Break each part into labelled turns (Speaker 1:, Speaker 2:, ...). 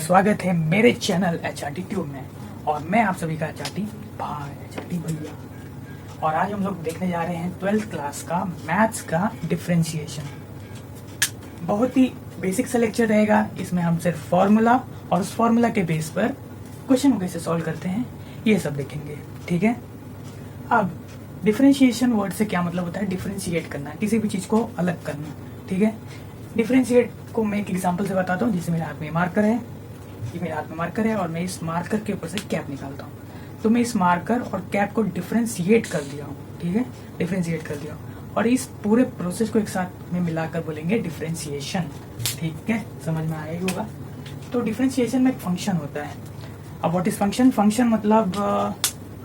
Speaker 1: स्वागत है मेरे चैनल एचआरटी ट्यूब में। और मैं आप सभी का एचआरटी भाई एचआरटी भैया। और आज हम लोग देखने जा रहे हैं 12th क्लास का मैथ्स का डिफरेंशिएशन। बहुत ही बेसिक सा लेक्चर रहेगा। इसमें हम सिर्फ फॉर्मूला और उस फॉर्मूला के बेस पर क्वेश्चन को कैसे सॉल्व करते हैं ये सब देखेंगे, ठीक है। अब डिफरेंशिएशन वर्ड से क्या मतलब होता है? डिफरेंशिएट करना, किसी भी चीज को अलग करना, ठीक है। डिफरेंशिएट को मैं एक एग्जांपल से बताता हूँ। जैसे मेरे हाथ में मार्कर है, ये मेरे हाथ में मार्कर है और मैं इस मार्कर के ऊपर से कैप निकालता हूँ। तो मैं इस मार्कर और कैप को डिफरेंशिएट कर दिया हूँ, ठीक है, डिफरेंशिएट कर दिया हूँ। और इस पूरे प्रोसेस को एक साथ में मिलाकर बोलेंगे डिफरेंशिएशन, ठीक है। समझ में आया ही होगा। तो डिफरेंशिएशन में एक फंक्शन होता है। अब व्हाट इज फंक्शन? फंक्शन मतलब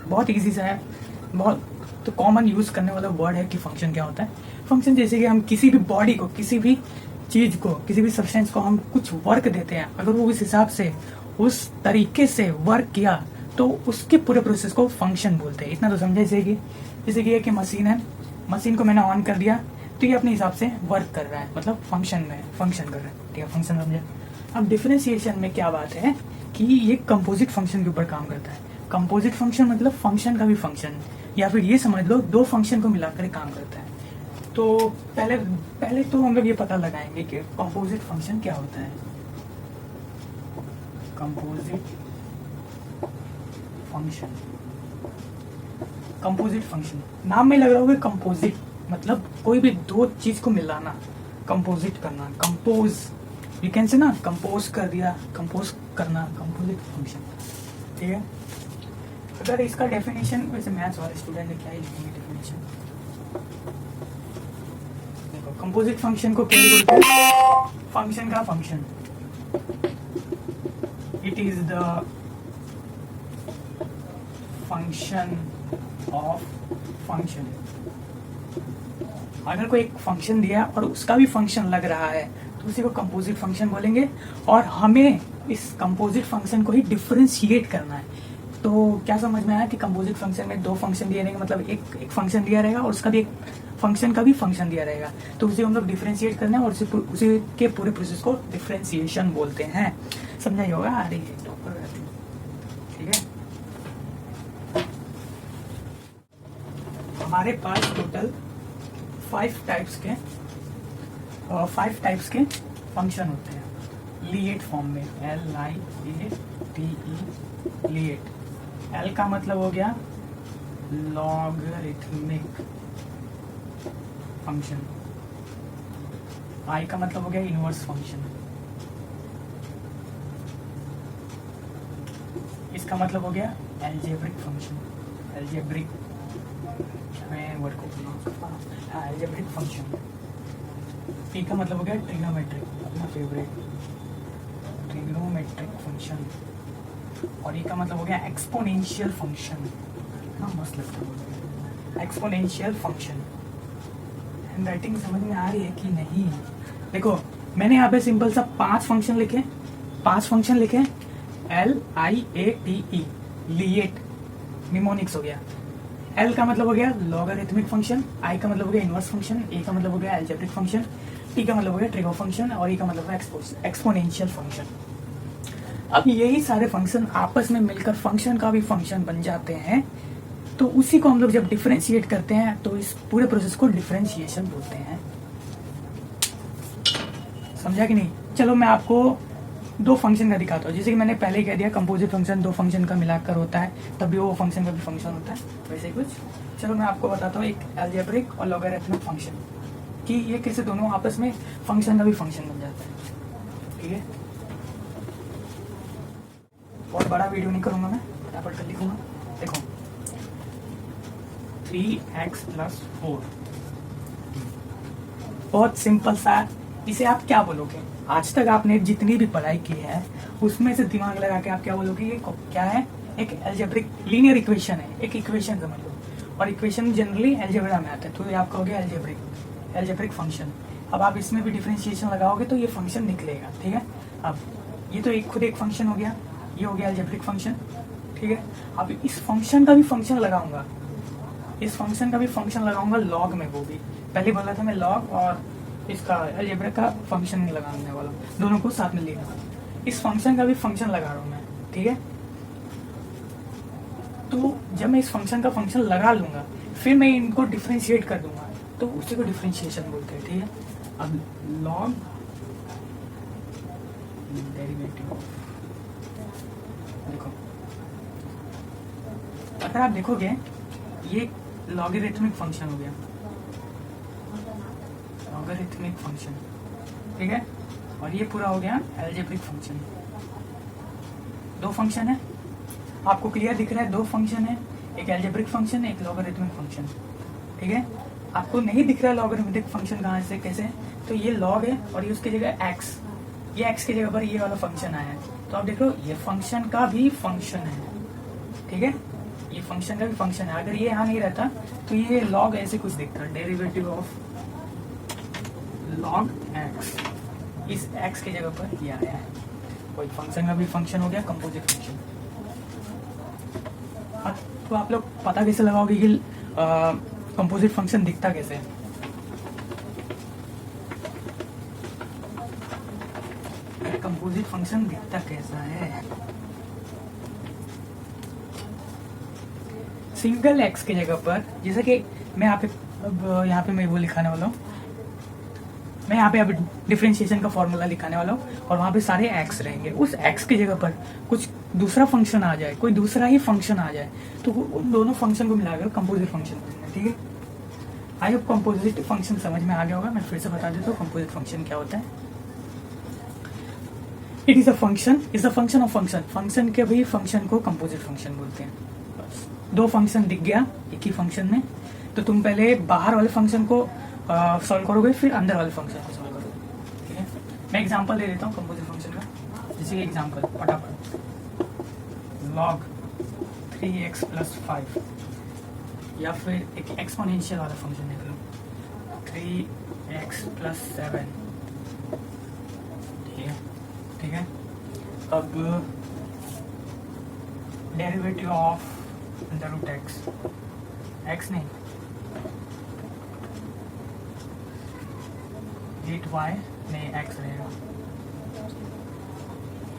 Speaker 1: बहुत ईजी सा है, बहुत तो कॉमन यूज करने वाला वर्ड है कि फंक्शन क्या होता है। फंक्शन जैसे कि हम किसी भी बॉडी को, किसी भी चीज को, किसी भी सब्सटेंस को हम कुछ वर्क देते हैं, अगर वो उस हिसाब से उस तरीके से वर्क किया तो उसके पूरे प्रोसेस को फंक्शन बोलते हैं। इतना तो समझे। जैसे कि मशीन है, मशीन को मैंने ऑन कर दिया तो ये अपने हिसाब से वर्क कर रहा है, मतलब फंक्शन में फंक्शन कर रहा है, ठीक है, फंक्शन समझे। अब डिफरेंशिएशन में क्या बात है कि ये कंपोजिट फंक्शन के ऊपर काम करता है। कंपोजिट फंक्शन मतलब फंक्शन का भी फंक्शन, या फिर ये समझ लो दो फंक्शन को मिलाकर काम करता है। तो पहले तो हम लोग ये पता लगाएंगे कि कंपोजिट फंक्शन क्या होता है। कंपोजिट फंक्शन नाम में लग रहा होगा कंपोजिट मतलब कोई भी दो चीज को मिलाना, कंपोजिट करना, कंपोज यू कैन से ना, कंपोज कर दिया, कंपोज करना, कंपोजिट फंक्शन, ठीक है। अगर इसका डेफिनेशन, वैसे मैथ्स वाले स्टूडेंट ने क्या ही लिखेंगे डेफिनेशन। देखो कंपोजिट फंक्शन को क्या बोलते हैं? फंक्शन का function. It is the function of function. अगर कोई एक फंक्शन दिया और उसका भी फंक्शन लग रहा है तो उसी को कंपोजिट फंक्शन बोलेंगे। और हमें इस कंपोजिट फंक्शन को ही डिफरेंशिएट करना है। तो क्या समझ में आया कि कंपोजिट फंक्शन में दो फंक्शन दिए रहेंगे, मतलब एक फंक्शन दिया रहेगा और उसका भी एक फंक्शन का भी फंक्शन दिया रहेगा। तो उसे हम लोग डिफरेंशिएट करना है और उसी के पूरे प्रोसेस को डिफरेंशिएशन बोलते हैं। समझा ही होगा। आ रही है, ठीक है। हमारे पास टोटल 5 टाइप्स के फंक्शन होते हैं लीएट फॉर्म में। LIATE, लीएट। L का मतलब हो गया लॉगरिथमिक फंक्शन। I का मतलब हो गया इनवर्स फंक्शन। इसका मतलब हो गया एल्जेब्रिक फंक्शन। एल्जेब्रिक वर्ड को एल्जेब्रिक फंक्शन। T का मतलब हो गया ट्रिग्नोमेट्रिक, अपना फेवरेट ट्रिग्नोमेट्रिक फंक्शन। और ये का मतलब हो गया एक्सपोनेंशियल फंक्शन। हाँ मस्त लगता है एक्सपोनेंशियल फंक्शन। हैंड राइटिंग समझ में आ रही है कि नहीं? देखो मैंने यहाँ पे सिंपल सा 5 फंक्शन लिखे LIATE, लीएट, निमोनिक्स हो गया। L का मतलब हो गया लॉगरिथमिक फंक्शन, I का मतलब हो गया इनवर्स फंक्शन, A का मतलब हो गया एल्जेब्रिक फंक्शन, T का मतलब हो गया ट्रिगो फंक्शन और E का मतलब है एक्सपोनेंशियल फंक्शन। अब यही सारे फंक्शन आपस में मिलकर फंक्शन का भी फंक्शन बन जाते हैं। तो उसी को हम लोग जब डिफरेंशिएट करते हैं तो इस पूरे प्रोसेस को डिफरेंशिएशन बोलते हैं। समझा कि नहीं? चलो मैं आपको दो फंक्शन का दिखाता हूँ। जैसे कि मैंने पहले कह दिया कंपोजिट फंक्शन दो फंक्शन का मिलाकर होता है, तभी वो फंक्शन का भी फंक्शन होता है, वैसे ही कुछ। चलो मैं आपको बताता हूँ एक एल्जेब्रिक और लॉगरिथमिक फंक्शन कि ये कैसे दोनों आपस में फंक्शन का भी फंक्शन बन जाता है, ठीक है। बहुत बड़ा वीडियो नहीं करूंगा मैं, फटाफट कर लिखूंगा। देखो 3x + 4 बहुत सिंपल सा। इसे आप क्या बोलोगे? आज तक आपने जितनी भी पढ़ाई की है उसमें से दिमाग लगा के आप क्या बोलोगे? ये क्या है? एक एल्जेब्रिक लीनियर इक्वेशन है, एक इक्वेशन समझ लो। और इक्वेशन जनरली एल्जेब्रा में आता है, तो ये आपका हो गया एल्जेब्रिक फंक्शन। अब आप इसमें भी डिफरेंशिएशन लगाओगे तो ये फंक्शन निकलेगा, ठीक है। अब ये तो खुद एक फंक्शन हो गया, ये हो गया एल्जेब्रिक फंक्शन, ठीक है। अब इस फंक्शन का भी फंक्शन लगाऊंगा, लॉग में। वो भी पहले बोला था मैं लॉग और इसका अलजेब्रा का फंक्शन लगाने वाला, दोनों को साथ में लेना। इस फंक्शन का भी फंक्शन लगा रहा हूँ मैं, ठीक है। तो जब मैं इस फंक्शन का फंक्शन लगा लूंगा फिर मैं इनको डिफ्रेंशिएट कर दूंगा, तो उसी को डिफ्रेंशिएशन बोलते हैं, ठीक है। अब लॉग डेरिवेटिव, देखो अगर आप देखोगे ये लॉगरिथमिक फंक्शन हो गया, लॉगरिथमिक फंक्शन, ठीक है। और ये पूरा हो गया अलजेब्रिक फंक्शन। दो फंक्शन है, आपको क्लियर दिख रहा है, दो फंक्शन है, एक अलजेब्रिक फंक्शन है, एक लॉगरिथमिक फंक्शन, ठीक है। आपको नहीं दिख रहा है लॉगरिथमिक फंक्शन कहाँ से कैसे, तो ये लॉग है और ये उसकी जगह एक्स, ये एक्स की जगह पर ये वाला फंक्शन आया है, तो आप देख लो ये फंक्शन का भी फंक्शन है, ठीक है। ये फंक्शन का भी फंक्शन है, अगर ये यहाँ नहीं रहता तो ये लॉग ऐसे कुछ दिखता, डेरिवेटिव ऑफ लॉग एक्स, इस एक्स की जगह पर ये आया है, कोई फंक्शन का भी फंक्शन हो गया, कंपोजिट फंक्शन। तो आप लोग पता कैसे लगाओगे कि कंपोजिट फंक्शन दिखता कैसे है? कंपोजिट फंक्शन दिखता कैसा है? सिंगल एक्स की जगह पर, जैसे कि मैं यहाँ पे मैं वो लिखाने वाला हूँ, मैं यहाँ पे अभी डिफरेंशिएशन का फॉर्मूला लिखाने वाला हूँ और वहां पे सारे एक्स रहेंगे। उस एक्स की जगह पर कुछ दूसरा फंक्शन आ जाए, कोई दूसरा ही फंक्शन आ जाए, तो उन दोनों फंक्शन को मिलाकर कंपोजिट फंक्शन बनता है, ठीक है। आई होप कंपोजिट फंक्शन समझ में आ गया होगा। मैं फिर से बता देता हूँ कंपोजिट फंक्शन क्या होता है। It is a function, is a function of function, function के भी फंक्शन को कंपोजिट फंक्शन बोलते हैं। बस दो फंक्शन दिख गया एक ही फंक्शन में, तो तुम पहले बाहर वाले फंक्शन को सॉल्व करोगे, फिर अंदर वाले फंक्शन को सॉल्व करोगे, ठीक है। मैं एग्जांपल दे देता हूँ कंपोजिट फंक्शन का, जैसे एग्जांपल फटाफट, log 3x + 5, या फिर एक एक्सपोनेंशियल वाला फंक्शन देख लो 3x + 7, ठीक है। अब डेरिवेटिव ऑफ √x, x नहीं 8y नहीं x रहेगा,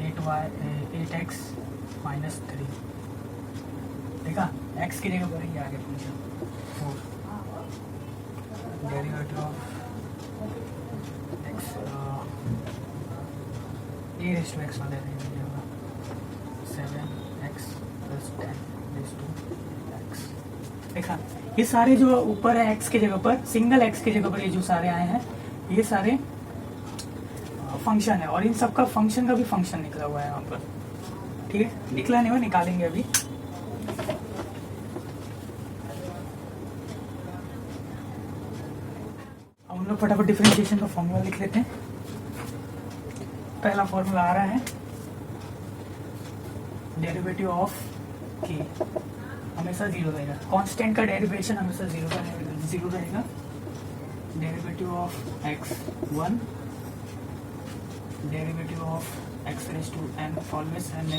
Speaker 1: 8x - 3, देखा, x की जगह पर ही आगे function 4, derivative of x e⁻x वाले रहेगा 7x + 10⁻²x, देखा। ये सारे जो ऊपर है x की जगह पर, सिंगल x की जगह पर ये जो सारे आए हैं, ये सारे फंक्शन है और इन सब का फंक्शन का भी फंक्शन निकला हुआ है यहाँ पर, ठीक है। निकला नहीं हुआ, निकालेंगे अभी। हम लोग फटाफट डिफरेंशिएशन का फॉर्मूला लिख लेते हैं। पहला फॉर्मूला आ रहा है डेरिवेटिव ऑफ k हमेशा 0 रहेगा, कांस्टेंट का डेरिवेशन हमेशा 0 रहेगा। Derivative of x1, derivative of x⁻n always and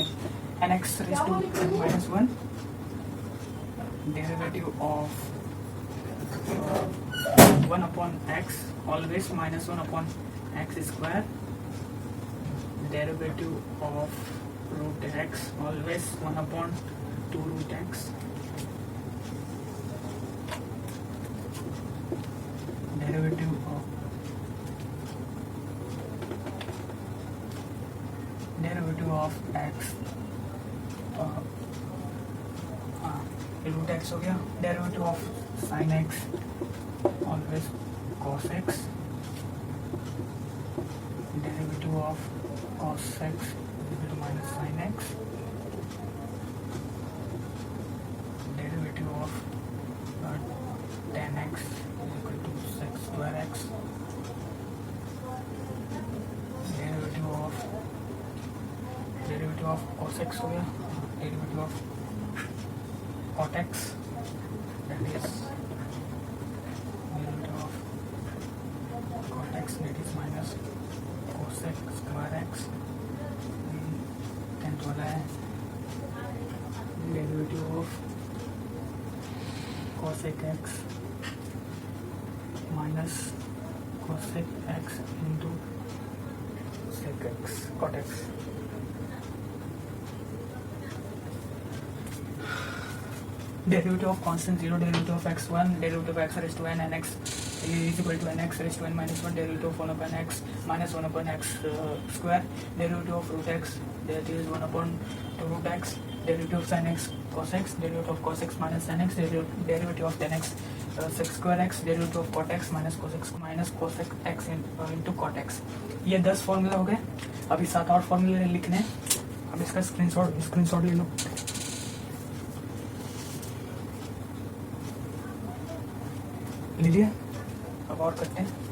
Speaker 1: x⁻n-1, derivative of 1/x always -1/x², derivative of √x always 1/2√x, derivative of x √x हो गया, derivative of sin x always cos x, derivative of cos x -sin x, derivative of tan x = sec²x, derivative of cos x हो गया, derivative of cot x, that is derivative of cot x, that is minus cos²x, tenth वाला है derivative of cosec x minus cosec x into sec x, cot x, derivative of constant 0, derivative of x1, derivative of x raised to n x is equal to nx raised to n minus 1, derivative of 1 upon x minus 1 upon x square, derivative of root x that is 1 upon 2 root x, derivative of sin x cos x, derivative of cos x minus sin x, derivative of tan x sec square x, derivative of cot x minus cos x into cot x। ये 10 formula हो गए। अभी 7 और फॉर्मूले लिखने हैं। अब इसका स्क्रीनशॉट ले लो। लीजिए, अब और करते हैं।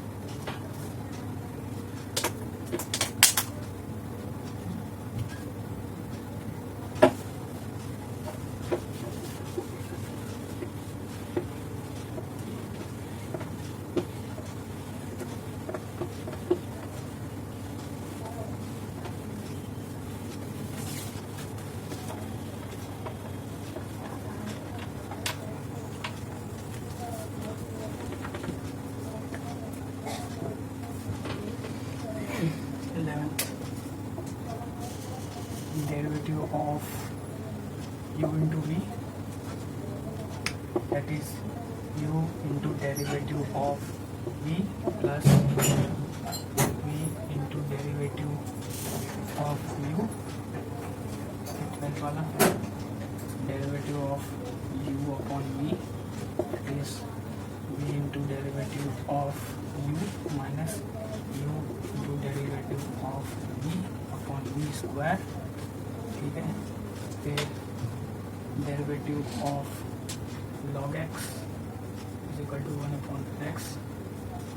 Speaker 1: Derivative of u into v, that is u into derivative of v plus v into derivative of u, twelfth वाला derivative of u upon v, that is v into derivative of u minus u into derivative of v upon v square, ठीक है। फिर derivative of log x is equal to 1 upon x,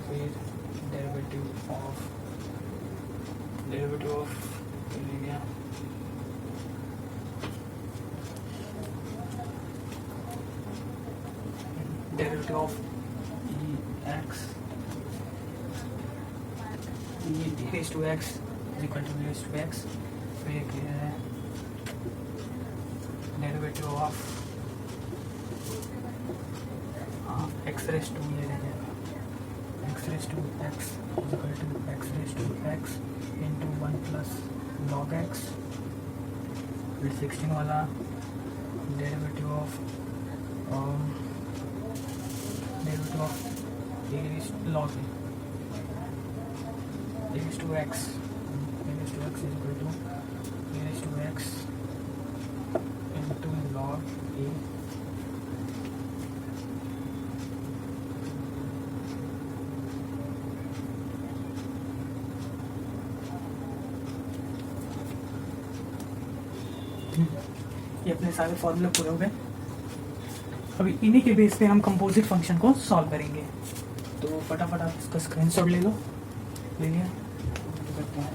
Speaker 1: फिर derivative of derivative of x e raised to x is equal to v raised to x, फिर derivative of x raised to ये रह जाएगा x raised to x is equal to x raised to x into 1 plus log x, फिर 16 वाला derivative of a raised log a raised to x is equal to a raised to x into log a ये अपने सारे फॉर्मूले पूरे हो गए। अभी इन्हीं के बेस पे हम कंपोजिट फंक्शन को सॉल्व करेंगे। तो फटाफट आप इसका स्क्रीनशॉट ले लो। ले लिया, तो करते हैं।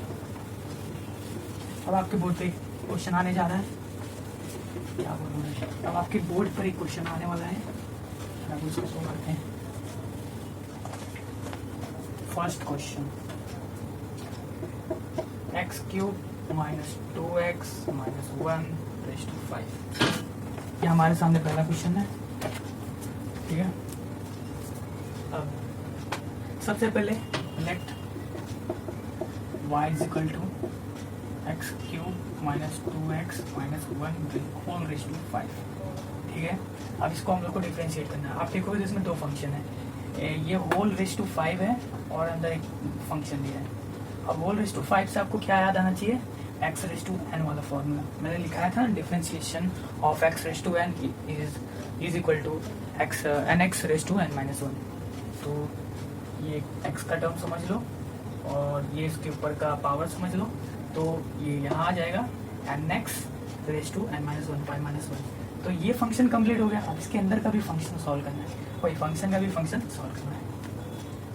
Speaker 1: अब आपके बोर्ड पे क्वेश्चन आने जा रहा है। क्या बोल रहे हैं? अब आपके बोर्ड पर एक क्वेश्चन आने वाला है, अब उसको सॉल्व करते हैं। First question, x cube minus 2x minus 1 raise to 5। ये हमारे सामने पहला क्वेश्चन है, ठीक है। अब सबसे पहले let y is equal to x cube minus 2x minus 1 whole raise to 5, ठीक है। अब इसको हम लोग को डिफ्रेंशिएट करना है। आप देखोगे तो इसमें दो फंक्शन है, ये होल रेज़ टू 5 है और अंदर एक फंक्शन दिया है। अब होल रेज़ टू 5 से आपको क्या याद आना चाहिए? एक्स रेज़ टू n वाला फॉर्मूला मैंने लिखाया था, differentiation of x raise to n is equal to nx raise to n minus 1। तो ये x का टर्म समझ लो और ये इसके ऊपर का पावर समझ लो, तो ये यहाँ आ जाएगा nx raise to n minus 1 pi minus 1। तो ये फंक्शन कंप्लीट हो गया। अब इसके अंदर का भी फंक्शन सॉल्व करना है, वही फंक्शन का भी फंक्शन सॉल्व करना है,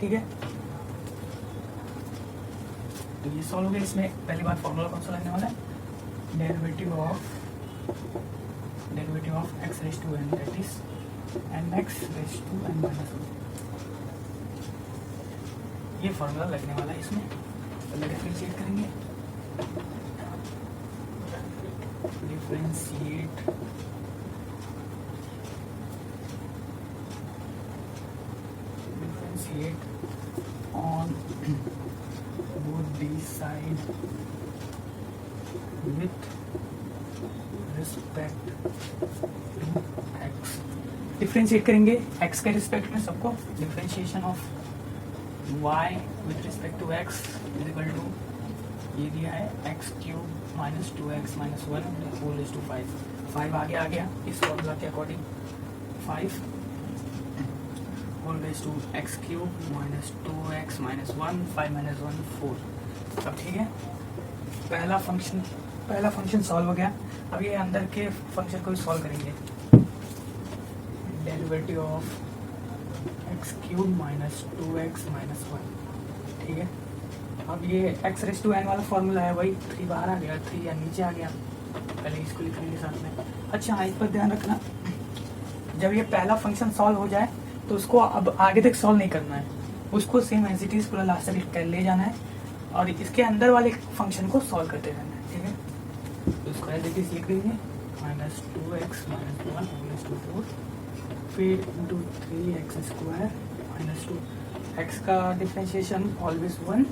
Speaker 1: ठीक है। तो ये सॉल्व हो गया। इसमें पहली बार फॉर्मूला कौन सा लगने वाला है? Derivative of x raise to n, that is nx raise to n minus 1। ये फॉर्मूला लगने वाला है इसमें। पहले डिफरेंशिएट करेंगे, differentiate on both these sides with respect to x. Differentiate करेंगे एक्स के रिस्पेक्ट में सबको। Differentiation of y with respect to x is equal to, ये दिया है x cube minus 2x minus 1 whole is to 5। 5 आगे आ गया इस फॉर्मूला के according. 5 whole raise to x cube minus 2x minus 1, 5 minus 1 4। अब ठीक है, पहला फंक्शन सॉल्व हो गया। अब ये अंदर के फंक्शन को भी सॉल्व करेंगे। Derivative of x cube minus 2x minus 1, ठीक है। अब ये एक्स रेज टू एन वाला फॉर्मूला है, वही 3 बाहर आ गया, 3 या नीचे आ गया। पहले इसको लिख लेंगे साथ में। अच्छा, इस पर ध्यान रखना, जब ये पहला फंक्शन सॉल्व हो जाए तो उसको अब आगे तक सॉल्व नहीं करना है, उसको सेम एज इट इज पूरा लास्ट तक ले जाना है और इसके अंदर वाले फंक्शन को सॉल्व करते रहना है, ठीक है। तो इसको एज इट इज लिख देंगे minus 2x minus 1 whole to 4, फिर into 3x square minus 2। X का डिफ्रेंशिएशन ऑलवेज 1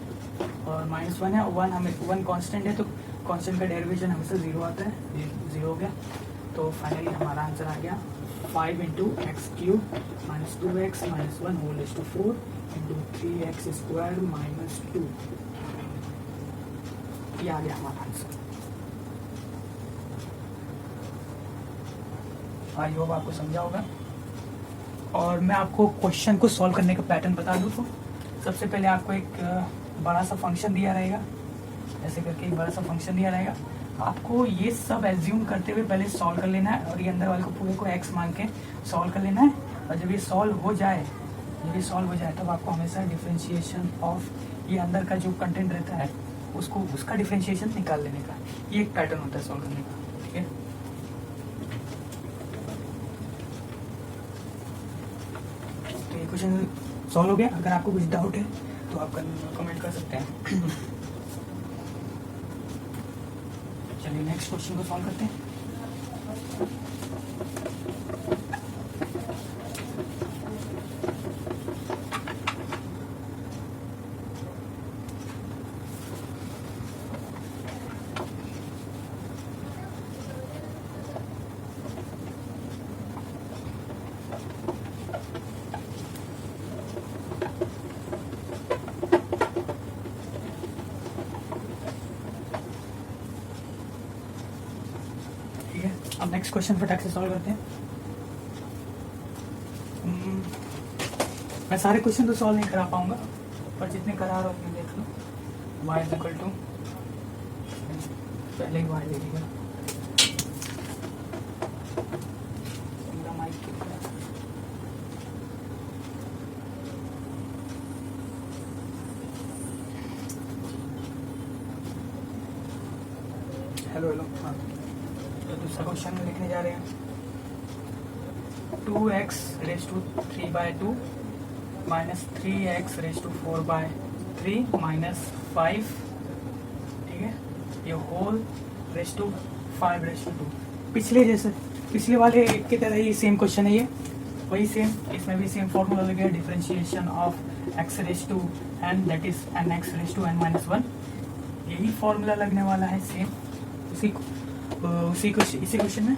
Speaker 1: और माइनस 1 है। 1 हमें 1 कांस्टेंट है तो कांस्टेंट का डेरिवेशन हमेशा 0 आता है, ये 0 हो गया। तो फाइनली हमारा आंसर आ गया 5 into x cube minus 2x minus 1 whole to 4 into 3x square minus 2। ये आ गया हमारा आंसर। आई होप आपको समझा होगा। और मैं आपको क्वेश्चन को सॉल्व करने का पैटर्न बता दूं तो सबसे पहले आपको एक बड़ा सा फंक्शन दिया रहेगा, ऐसे करके एक बड़ा सा फंक्शन दिया रहेगा। आपको ये सब एज्यूम करते हुए पहले सॉल्व कर लेना है और ये अंदर वाले को पूरे को x मान के सॉल्व कर लेना है। और जब ये सॉल्व हो जाए तब आपको हमेशा डिफरेंशिएशन ऑफ ये अंदर का जो कंटेंट रहता है उसको उसका डिफरेंशिएशन निकाल लेने का। ये एक पैटर्न होता है सॉल्व करने का, ठीक है। तो ये क्वेश्चन सॉल्व हो गया। अगर आपको कुछ डाउट है तो आप कमेंट कर सकते हैं। चलिए नेक्स्ट क्वेश्चन को सॉल्व करते हैं। अब नेक्स्ट क्वेश्चन फटाक से सॉल्व करते हैं। मैं सारे क्वेश्चन तो सॉल्व नहीं करा पाऊंगा, पर जितने करा रहा हूँ देख लो। y इज इक्वल टू, पहले ही y ले लीजिएगा। हेलो हाँ, तो दूसरा क्वेश्चन में लिखने जा रहे हैं 2x raise to 3/2 minus 3x raise to 4/3 minus 5, ठीक है। ये whole raise to 5 raise to 2। पिछले वाले की तरह ही सेम क्वेश्चन है, ये वही सेम, इसमें भी सेम फॉर्मूला लगेगा differentiation of x raise to n that is nx raise to n minus 1। यही फॉर्मूला लगने वाला है सेम इसी क्वेश्चन में।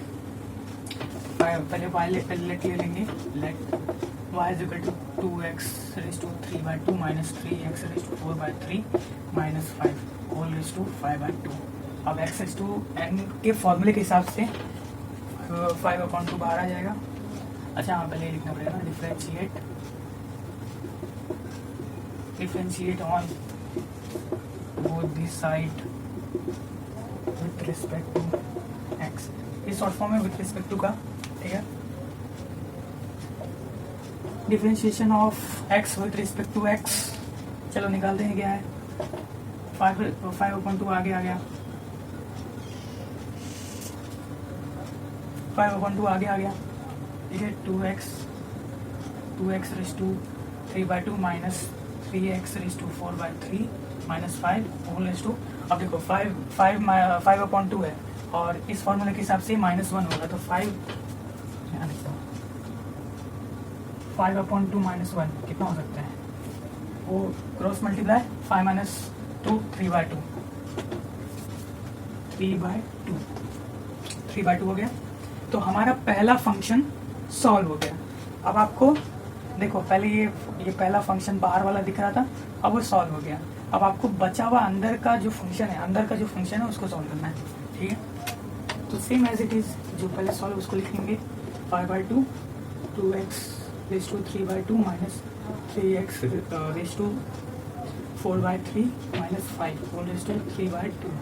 Speaker 1: पहले लेट ले लेंगे, let y is equal to 2x raise to 3/2 minus 3x raise to 4/3 minus 5 whole raise to 5/2। अब x रेज टू n के फॉर्मूले के हिसाब से 5/2 बाहर आ जाएगा। अच्छा हाँ, पहले लिखना पड़ेगा ना, differentiate on both this side with respect to x। इस शॉर्ट फॉर्म में विथ रिस्पेक्ट टू का, ठीक है। Differentiation of x with respect to x, चलो निकालते हैं क्या है। 5/2 आगे आ गया, 5/2 आगे आ गया, ठीक है। 2x raise to 3/2 minus 3x raise to 4/3 minus 5 whole raise to. अब देखो 5/2 है और इस फॉर्मूले के हिसाब से -1 होगा, तो 5/2 -1 कितना हो सकता है, वो क्रॉस मल्टीप्लाई 5 - 2 3/2 3/2 हो गया। तो हमारा पहला फंक्शन सॉल्व हो गया। अब आपको देखो, पहले ये पहला फंक्शन बाहर वाला दिख रहा था, अब वो सॉल्व हो गया। अब आपको बचा हुआ अंदर का जो फंक्शन है उसको सॉल्व करना है, ठीक है। तो सेम एज इट इज, जो पहले सॉल्व उसको लिखेंगे 5/2 2x raise to 3/2 minus 3x raise to 4/3 minus 5 whole raise to 3/2।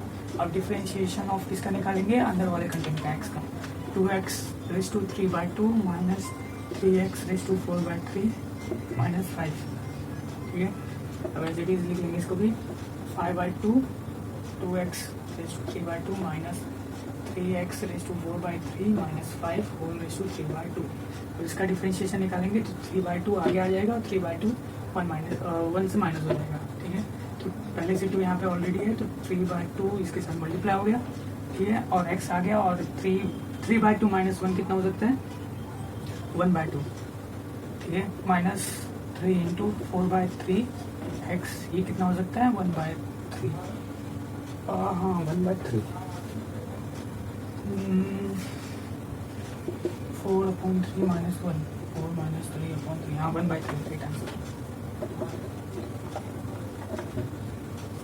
Speaker 1: अब डिफरेंशिएशन ऑफ किसका निकालेंगे, अंदर वाले कंटेंट का x का। 2x raise to 3/2 minus 3x raise to 4/3 minus 5, ठीक है। अब एज इट इज लिख लेंगे इसको भी 5/2 2x raise to 3/2 minus 3x raise to 4/3 minus 5 whole raise to 3/2। तो इसका डिफरेंशिएशन निकालेंगे तो 3/2 आगे आ जाएगा और 3/2 1 से माइनस हो जाएगा, ठीक है। तो पहले से 2 यहाँ पे ऑलरेडी है, तो 3/2 इसके साथ मल्टीप्लाई हो गया, ठीक है। और x आ गया, और 3/2 माइनस 1 कितना हो सकता है, 1/2, ठीक है। माइनस 3 इंटू 4/3 x, ये कितना हो सकता है 1/3, हाँ 1/3, 4/3 माइनस 1 4 माइनस 3/3, हाँ 1/3 3 टाइम्स,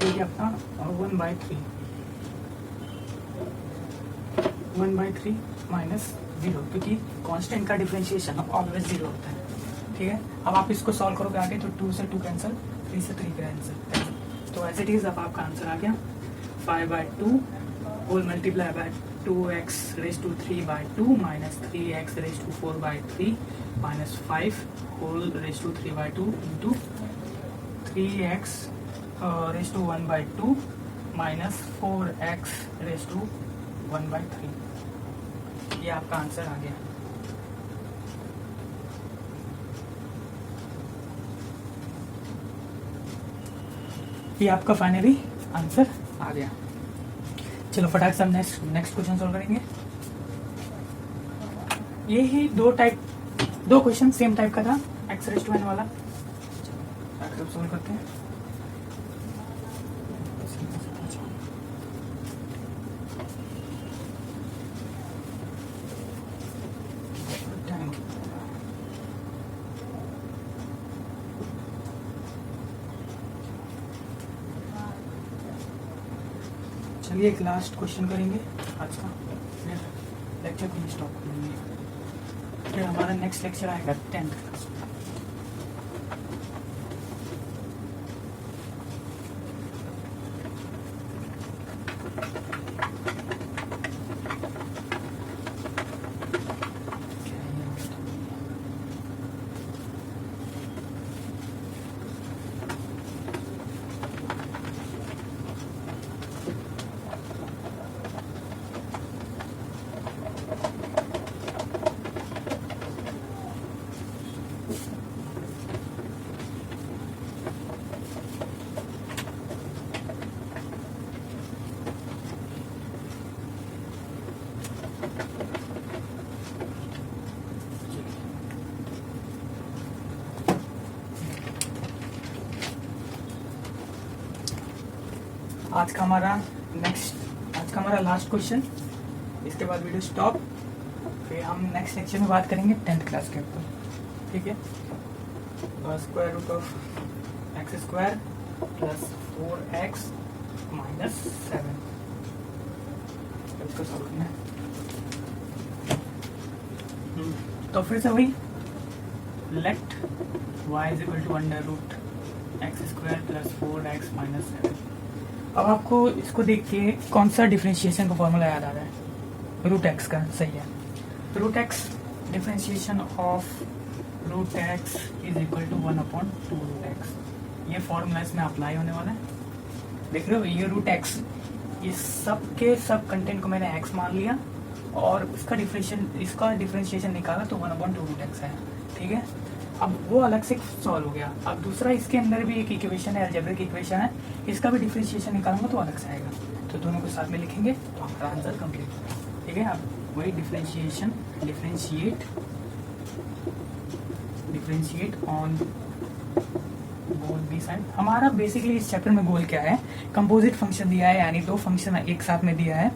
Speaker 1: ठीक है अपना। और 1/3 माइनस 0, क्योंकि कांस्टेंट का डिफरेंशिएशन अब ऑलवेज 0 होता है, ठीक है। अब आप इसको सॉल्व करोगे आगे तो 2 से 2 कैंसिल, 3 से 3 कैंसिल, तो एज इट इज अब आपका आंसर आ गया 5/2 whole multiply by 2x raise to 3/2 minus 3x raise to 4/3 minus 5 whole raise to 3/2 into 3x raise to 1/2 minus 4x raise to 1/3। ये आपका आंसर आ गया। ये आपका फाइनली आंसर आ गया। चलो फटाक से हम नेक्स्ट क्वेश्चन सॉल्व करेंगे। ये ही दो क्वेश्चन सेम टाइप का था, x रेज़ टू n वाला। चलो सॉल्व करते हैं। चलिए एक लास्ट क्वेश्चन करेंगे आज का, फिर लेक्चर को स्टॉप करेंगे। फिर हमारा नेक्स्ट लेक्चर आएगा 10th क्लास में। आज का हमारा लास्ट क्वेश्चन, इसके बाद वीडियो स्टॉप। फिर हम नेक्स्ट लेक्चर में बात करेंगे 10th क्लास के ऊपर, ठीक है। Square root of x² plus 4x minus 7, इसको सॉल्व करना है। तो फिर से वही let y is equal to under root x² plus 4x minus 7। अब आपको इसको देख के कौन सा डिफरेंशिएशन का फॉर्मूला याद आ रहा है, रूट एक्स का, सही है। Root x differentiation of root x is equal to 1/2 root x. ये फॉर्मूला इसमें अप्लाई होने वाला है, देख रहे हो। ये रूट एक्स, ये सब के सब कंटेंट को मैंने एक्स मान लिया और इसका डिफरेंशिएशन निकाला तो 1/2 रूट एक्स है, ठीक है। अब वो अलग से सॉल्व हो गया। अब दूसरा इसके अंदर भी एक इक्वेशन है, अलजेब्रिक इक्वेशन है, इसका भी डिफरेंशिएशन निकालूंगा तो अलग से आएगा। तो दोनों को साथ में लिखेंगे तो हमारा आंसर कंप्लीट, ठीक है। अब वही differentiate on both the side. हमारा बेसिकली इस चैप्टर में गोल क्या है, कंपोजिट फंक्शन दिया है, यानी दो फंक्शन एक साथ में दिया है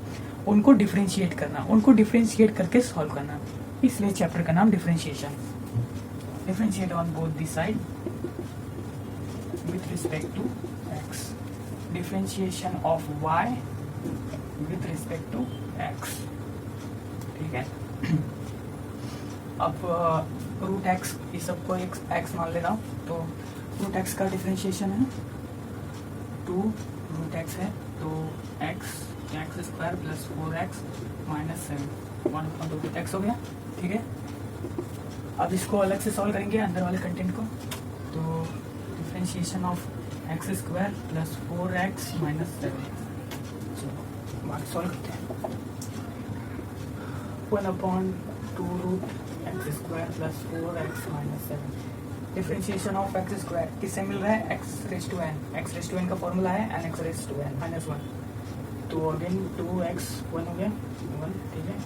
Speaker 1: उनको डिफ्रेंशिएट करना, उनको डिफ्रेंशिएट करके सॉल्व करना, इसलिए चैप्टर का नाम differentiation. Differentiate on both the side with respect to x, differentiation of y with respect to x, ठीक है। अब रूट एक्स, इस सबको एक्स मान ले रहा हूँ, तो रूट एक्स का डिफ्रेंशिएशन है 2 रूट एक्स है, तो x square plus 4x minus 7 1/2 x हो गया, ठीक है। अब इसको अलग से सॉल्व करेंगे अंदर वाले कंटेंट को, तो differentiation of x square plus 4x minus 7, चलो बाकी सॉल्व करते हैं। 1/2 root x square plus 4x minus 7, differentiation of x square किससे मिल रहा है, x raise to n, x raise to n का फॉर्मूला है nx raise to n minus 1, तो अगेन 2x 1 हो गया 1, ठीक है।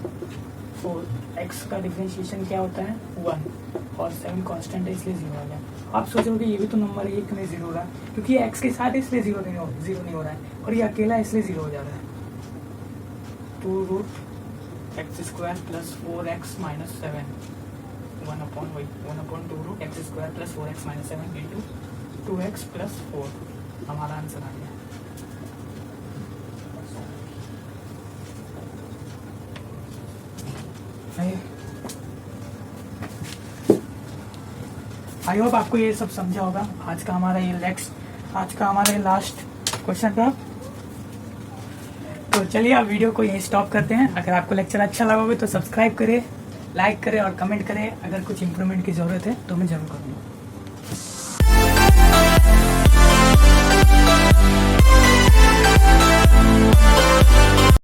Speaker 1: 4x का डिफ्रेंशिएशन क्या होता है 1, और 7 कांस्टेंट है इसलिए 0 आ गया। आप सोचोगे ये भी तो नंबर है, ये क्यों 0 हो रहा है, क्योंकि ये x के साथ है इसलिए 0 नहीं हो रहा है, और ये अकेला है इसलिए 0 हो जा रहा है। 2 root x square plus 4x minus 7 1/2 root x square plus 4x minus 7 into 2x plus 4, हमारा आंसर आ गया। आई होप आपको ये सब समझा होगा। आज का हमारा ये लास्ट क्वेश्चन था। तो चलिए अब वीडियो को यहीं स्टॉप करते हैं। अगर आपको लेक्चर अच्छा लगा होगा तो सब्सक्राइब करें, लाइक करें और कमेंट करें। अगर कुछ इम्प्रूवमेंट की ज़रूरत है तो मैं जरूर करूँगा।